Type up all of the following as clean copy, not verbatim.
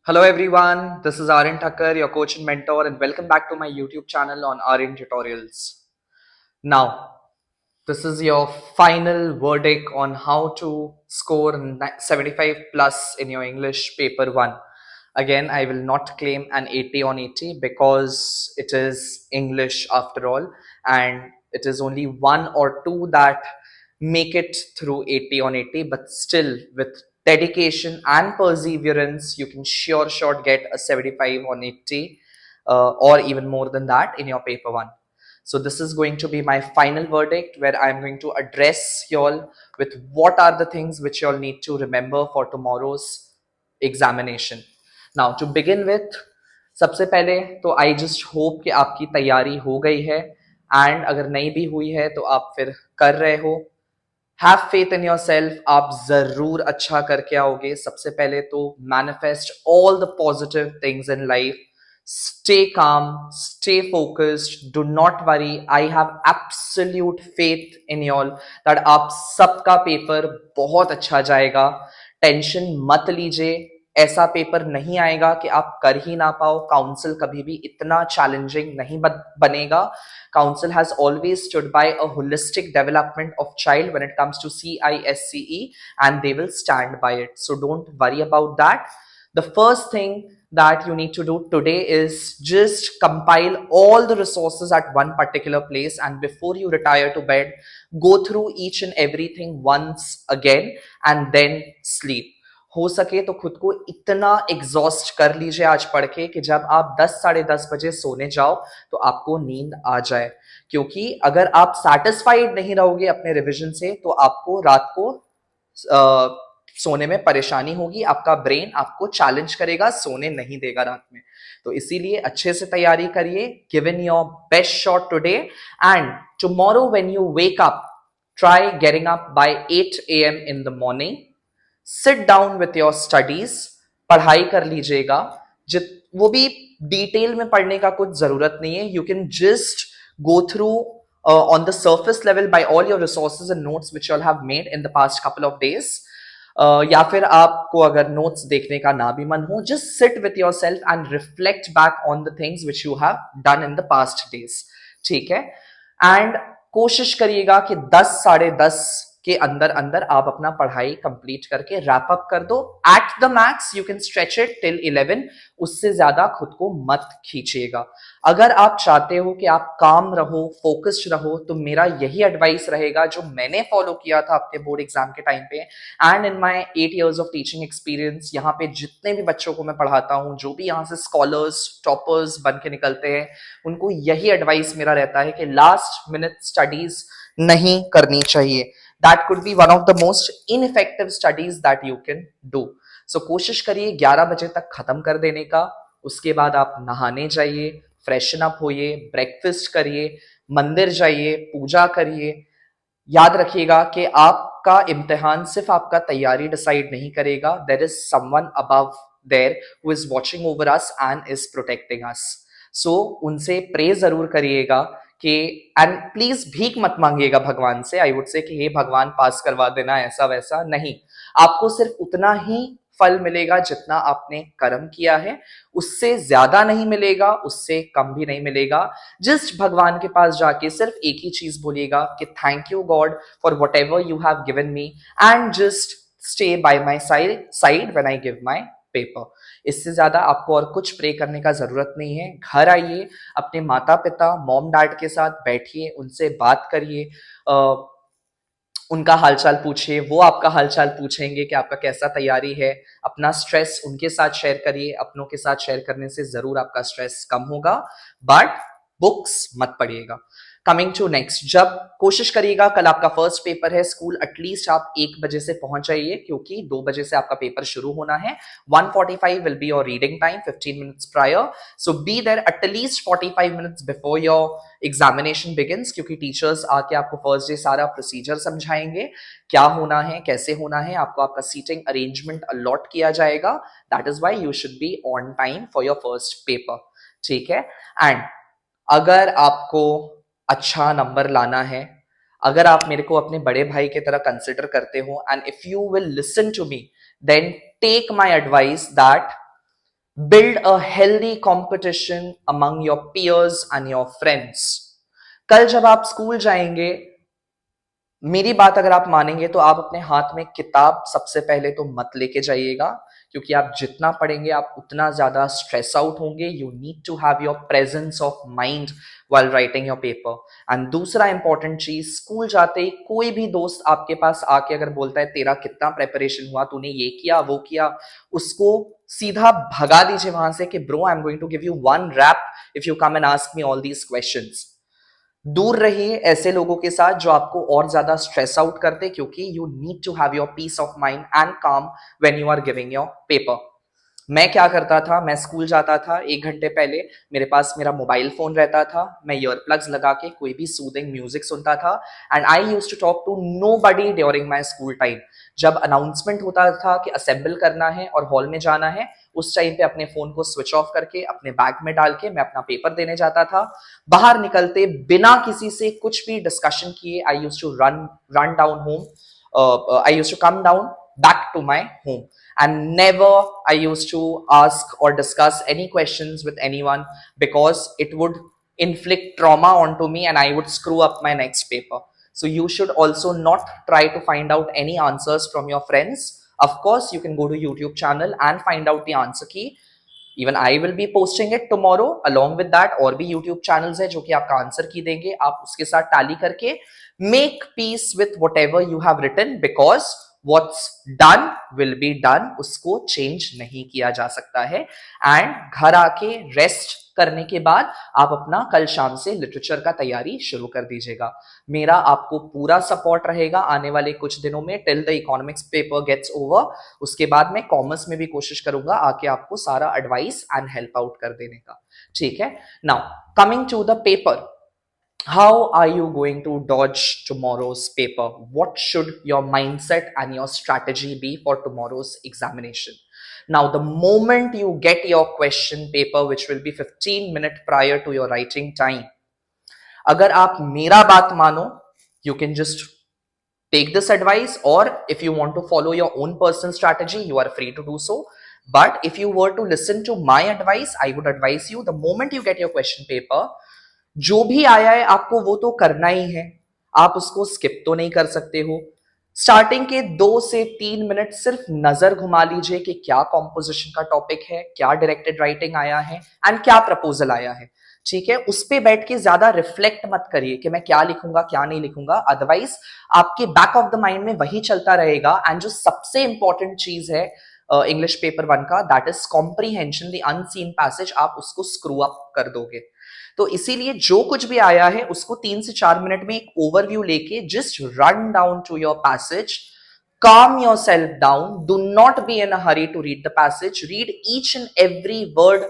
Hello everyone, this is Aryan Thakkar, your coach and mentor, and welcome back to my YouTube channel on Aryan Tutorials. Now, this is your final verdict on how to score 75 plus in your English paper 1. Again, I will not claim an 80 on 80 because it is English after all, and it is only one or two that make it through 80 on 80, but still with dedication and perseverance, you can sure get a 75 on 80 or even more than that in your paper 1. So this is going to be my final verdict where I'm going to address y'all with what are the things which y'all need to remember for tomorrow's examination. Now to begin with, सबसे पहले तो I just hope कि आपकी तैयारी हो गई है and अगर नहीं भी हुई है तो आप फिर कर रहे हो. Have faith in your self, आप जरूर अच्छा करके आओगे. सबसे पहले तो manifest all the positive things in life. Stay calm, stay focused, do not worry. I have absolute faith in y'all that आप सबका पेपर बहुत अच्छा जाएगा. टेंशन मत लीजिए, ऐसा पेपर नहीं आएगा कि आप कर ही ना पाओ. काउंसिल कभी भी इतना चैलेंजिंग नहीं बनेगा. Council has always stood by a holistic development of child when it comes to CISCE, and they will stand by it. So don't worry about that. The first thing that you need to do today is just compile all the resources at one particular place, and before you retire to bed, go through each and everything once again and then sleep. हो सके तो खुद को इतना exhaust कर लीजिए आज पढ़ के कि जब आप 10 साढ़े 10 बजे सोने जाओ तो आपको नींद आ जाए. क्योंकि अगर आप सेटिस्फाइड नहीं रहोगे अपने रिवीजन से तो आपको रात को सोने में परेशानी होगी. आपका ब्रेन आपको चैलेंज करेगा, सोने नहीं देगा रात में. तो इसीलिए अच्छे से तैयारी करिए. Give in your best shot today, and tomorrow when you wake up, try getting up by 8 AM in the morning. Sit down with your studies, पढ़ाई कर लीजिएगा. वो भी डिटेल में पढ़ने का कुछ जरूरत नहीं है. You can just go through on the surface level by all your resources and notes which you all have made in the past couple of days. या फिर आपको अगर नोट्स देखने का ना भी मन हो, just sit with your self and reflect back on the things which you have done in the past days. ठीक है. एंड कोशिश करिएगा कि 10 साढ़े 10 के अंदर अंदर आप अपना पढ़ाई कंप्लीट करके रैप अप कर दो. Eight the max you can stretch it till 11. उससे ज्यादा खुद को मत खींचिएगा. अगर आप चाहते हो कि आप काम रहो, फोकस्ड रहो, तो मेरा यही एडवाइस रहेगा जो मैंने फॉलो किया था अपने बोर्ड एग्जाम के टाइम पे and in my 8 years of teaching experience. यहाँ पे जितने भी बच्चों को मैं पढ़ाता हूँ, जो भी यहाँ से स्कॉलर्स टॉपर्स बन के निकलते हैं, उनको यही एडवाइस मेरा रहता है कि लास्ट मिनट स्टडीज नहीं करनी चाहिए. That could be one of the most ineffective studies that you can do. So कोशिश करिए 11 बजे तक खत्म कर देने का. उसके बाद आप नहाने जाइए, फ्रेशन अप होइए, ब्रेकफास्ट करिए, मंदिर जाइए, पूजा करिए. याद रखिएगा कि आपका इम्तिहान सिर्फ आपका तैयारी डिसाइड नहीं करेगा. There is someone above there who is watching over us and is protecting us. So उनसे प्रे जरूर करिएगा कि, एंड प्लीज भीख मत मांगिएगा भगवान से. आई वुड से कि हे भगवान पास करवा देना, ऐसा वैसा नहीं. आपको सिर्फ उतना ही फल मिलेगा जितना आपने कर्म किया है. उससे ज्यादा नहीं मिलेगा, उससे कम भी नहीं मिलेगा. जस्ट भगवान के पास जाके सिर्फ एक ही चीज बोलिएगा कि thank you God for what ever you have given me, and just stay bye my side when I give my paper. इससे ज्यादा आपको और कुछ प्रे करने का जरूरत नहीं है. घर आइए, अपने माता पिता मॉम डैड के साथ बैठिए, उनसे बात करिए, उनका हालचाल पूछिए, वो आपका हालचाल पूछेंगे कि आपका कैसा तैयारी है. अपना स्ट्रेस उनके साथ शेयर करिए. अपनों के साथ शेयर करने से जरूर आपका स्ट्रेस कम होगा, बट बुक्स मत पढ़िएगा. कमिंग टू नेक्स्ट, जब कोशिश करिएगा, कल आपका फर्स्ट पेपर है, स्कूल एटलीस्ट आप 1 बजे से पहुंच जाइए क्योंकि 2 बजे से आपका पेपर शुरू होना है. 1:45 will be your reading time, 15 minutes prior. So be there at least 45 minutes before your examination begins, क्योंकि टीचर्स आके आपको फर्स्ट डे सारा प्रोसीजर समझाएंगे, क्या होना है, कैसे होना है. आपको आपका सीटिंग अरेंजमेंट अलॉट किया जाएगा. That is why you should be on time for your first paper. ठीक है. एंड अगर आपको अच्छा नंबर लाना है, अगर आप मेरे को अपने बड़े भाई की तरह कंसिडर करते हो, and if you will listen to me, then take my advice that Build a healthy competition among your peers and your friends. कल जब आप स्कूल जाएंगे, मेरी बात अगर आप मानेंगे तो आप अपने हाथ में किताब सबसे पहले तो मत लेके जाइएगा, क्योंकि आप जितना पढ़ेंगे आप उतना ज्यादा स्ट्रेस आउट होंगे. You need to have your presence of mind while writing your paper. And दूसरा इंपॉर्टेंट चीज, स्कूल जाते ही कोई भी दोस्त आपके पास आके अगर बोलता है तेरा कितना प्रेपरेशन हुआ, तूने ये किया वो किया, उसको सीधा भगा दीजिए वहां से कि bro I am going to give you one rap if you come and ask me all these questions. दूर रहिए ऐसे लोगों के साथ जो आपको और ज्यादा स्ट्रेस आउट करते, क्योंकि you need to have your peace of mind and calm when you are giving your paper. मैं क्या करता था, मैं स्कूल जाता था 1 घंटे पहले, मेरे पास मेरा मोबाइल फोन रहता था, मैं ईयर प्लग्स लगा के कोई भी सूदिंग म्यूजिक सुनता था. And I use to talk to nobody during my school time. जब अनाउंसमेंट होता था कि असेंबल करना है और हॉल में जाना है, उस टाइम पे अपने फोन को स्विच ऑफ करके अपने बैग में डाल के मैं अपना पेपर देने जाता था. बाहर निकलते बिना किसी से कुछ भी डिस्कशन किए I use to run down home. I use to come down back to my home, and never I used to ask or discuss any questions with anyone, because it would inflict trauma onto me and I would screw up my next paper. So you should also not try to find out any answers from your friends. Of course you can go to YouTube channel and find out the answer key. Even I will be posting it tomorrow along with that. और भी YouTube channels है जो कि आपका answer की देंगे, आप उसके साथ टैली करके make peace with whatever you have written, because what's done will be done, उसको चेंज नहीं किया जा सकता है. एंड घर आके रेस्ट करने के बाद आप अपना कल शाम से लिटरेचर का तैयारी शुरू कर दीजिएगा. मेरा आपको पूरा सपोर्ट रहेगा आने वाले कुछ दिनों में, till the economics paper gets over. उसके बाद मैं कॉमर्स में भी कोशिश करूंगा आके आपको सारा एडवाइस एंड हेल्प आउट कर देने का. ठीक है. Now coming to the paper, how are you going to dodge tomorrow's paper? What should your mindset and your strategy be for tomorrow's examination? Now, the moment you get your question paper, which will be 15 minutes prior to your writing time, agar aap mera baat mano, you can just take this advice, or if you want to follow your own personal strategy, you are free to do so. But if you were to listen to my advice, I would advise you, the moment you get your question paper, जो भी आया है आपको वो तो करना ही है, आप उसको स्किप तो नहीं कर सकते हो. स्टार्टिंग के 2 से 3 मिनट सिर्फ नजर घुमा लीजिए कि क्या कॉम्पोजिशन का टॉपिक है, क्या डायरेक्टेड राइटिंग आया है एंड क्या प्रपोजल आया है. ठीक है. उस पे बैठ के ज्यादा रिफ्लेक्ट मत करिए कि मैं क्या लिखूंगा क्या नहीं लिखूंगा, अदरवाइज आपके बैक ऑफ द माइंड में वही चलता रहेगा. एंड जो सबसे इंपॉर्टेंट चीज है इंग्लिश पेपर 1 का, that is comprehension, the unseen passage, आप उसको स्क्रू अप कर दोगे. तो इसीलिए जो कुछ भी आया है उसको 3 से 4 मिनट में एक ओवरव्यू लेके just run down to your passage, calm yourself down, do not be in a hurry to read the passage, read each and every word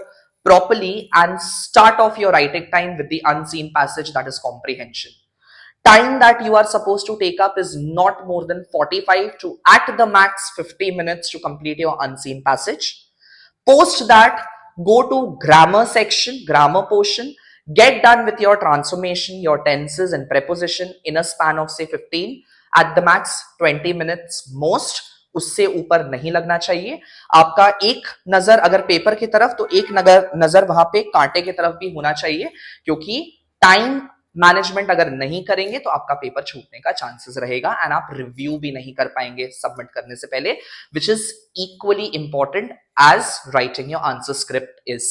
properly and start off your writing time with the unseen passage, that is comprehension. Time that you are supposed to take up is not more than 45 to at the max 50 minutes to complete your unseen passage. Post that, go to grammar section, grammar portion, get done with your transformation, your tenses and preposition in a span of say 15, at the max 20 minutes most. उससे ऊपर नहीं लगना चाहिए. आपका एक नजर अगर paper की तरफ, तो एक नजर वहां पे कांटे की तरफ भी होना चाहिए, क्योंकि टाइम मैनेजमेंट अगर नहीं करेंगे तो आपका पेपर छूटने का चांसेस रहेगा एंड आप रिव्यू भी नहीं कर पाएंगे सबमिट करने से पहले, which is equally important as writing your answer script is.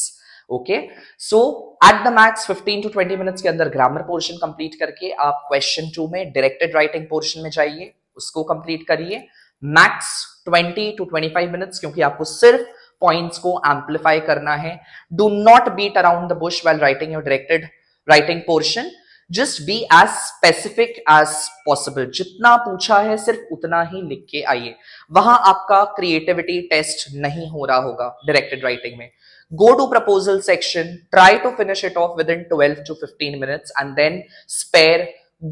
Okay. So at the max 15 to 20 minutes के अंदर ग्रामर पोर्शन कंप्लीट करके आप क्वेश्चन 2 में डायरेक्टेड राइटिंग पोर्शन में जाइए, उसको कंप्लीट करिए. मैक्स 20 to 25 मिनट्स, क्योंकि आपको सिर्फ पॉइंट्स को एम्पलीफाई करना है. Do not beat around the bush while writing your directed writing portion. Just be as specific as possible. जितना पूछा है सिर्फ उतना ही लिख के आइए. वहां आपका क्रिएटिविटी टेस्ट नहीं हो रहा होगा डायरेक्टेड राइटिंग में. Go to proposal section, try to finish it off within 12 to 15 minutes, and then spare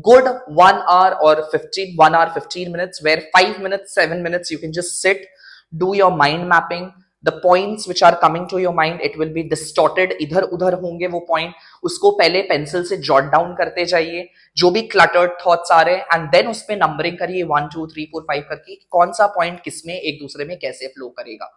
good 1 hour or 1 hour 15 minutes, where 5 minutes 7 minutes you can just sit, do your mind mapping. The points which are coming to your mind, it will be distorted, इधर उधर होंगे वो point, उसको पहले pencil से jot down करते जाइए जो भी क्लटर्ड थॉट्स आ रहे हैं, एंड देन उस पे नंबरिंग करिए 1 2 3 4 5 करके, कौन सा पॉइंट किसमें एक दूसरे में कैसे फ्लो करेगा.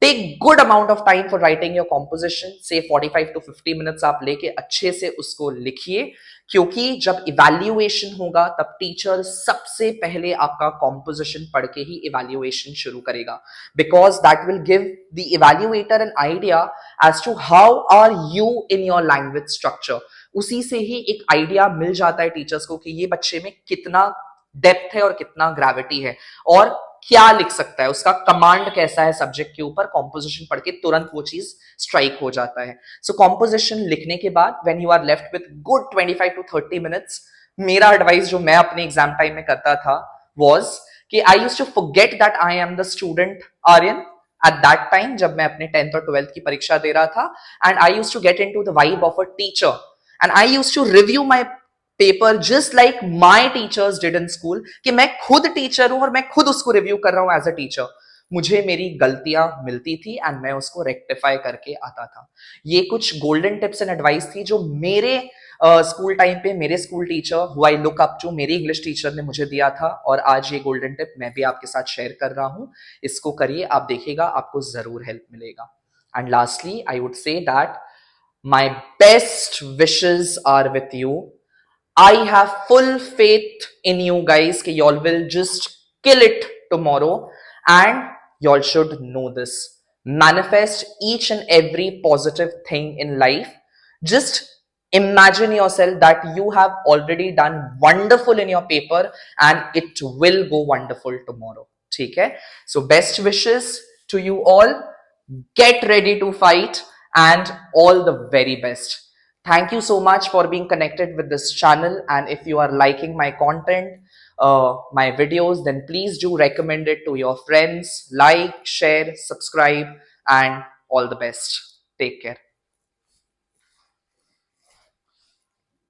Take good amount of time for writing your composition, से 45 to 50 मिनट्स आप लेके अच्छे से उसको लिखिए, क्योंकि जब इवैल्यूएशन होगा तब टीचर सबसे पहले आपका कॉम्पोजिशन पढ़ के ही इवैल्यूएशन शुरू करेगा, because that will give the evaluator an idea as to how are you in your language structure. उसी से ही एक आइडिया मिल जाता है टीचर्स को कि ये बच्चे में कितना डेप्थ है और कितना ग्रेविटी है और क्या लिख सकता है, उसका कमांड कैसा है सब्जेक्ट के ऊपर। कॉम्पोजिशन पढ़ के तुरंत वो चीज स्ट्राइक हो जाता है। सो कॉम्पोजिशन लिखने के बाद when you are left with good 25 to 30 minutes, मेरा एडवाइस जो मैं अपने एग्जाम टाइम में करता था वाज कि I used to forget that I am the student Aryan at that time, जब मैं अपने 10th और 12th की परीक्षा दे रहा था, and I used to get into the vibe of a teacher and I used to review my paper just like my teachers did in school, कि मैं खुद टीचर हूं और मैं खुद उसको रिव्यू कर रहा हूं एज अ टीचर। मुझे मेरी गलतियां मिलती थी एंड मैं उसको रेक्टिफाई करके आता था। ये कुछ गोल्डन टिप्स एंड एडवाइस थी जो मेरे स्कूल टाइम पे मेरे school teacher who I look up to, मेरी इंग्लिश टीचर ने मुझे दिया था, और आज ये गोल्डन टिप मैं भी आपके साथ शेयर कर रहा हूं। इसको करिए, आप देखिएगा आपको जरूर हेल्प मिलेगा। And lastly I would say that my best wishes are with you. I have full faith in you guys कि y'all will just kill it tomorrow, and y'all should know this. Manifest each and every positive thing in life. Just imagine yourself that you have already done wonderful in your paper and it will go wonderful tomorrow. ठीक है? So best wishes to you all. Get ready to fight and all the very best. Thank you so much for being connected with this channel, and if you are liking my content, my videos, then please do recommend it to your friends. Like, share, subscribe, and all the best. Take care.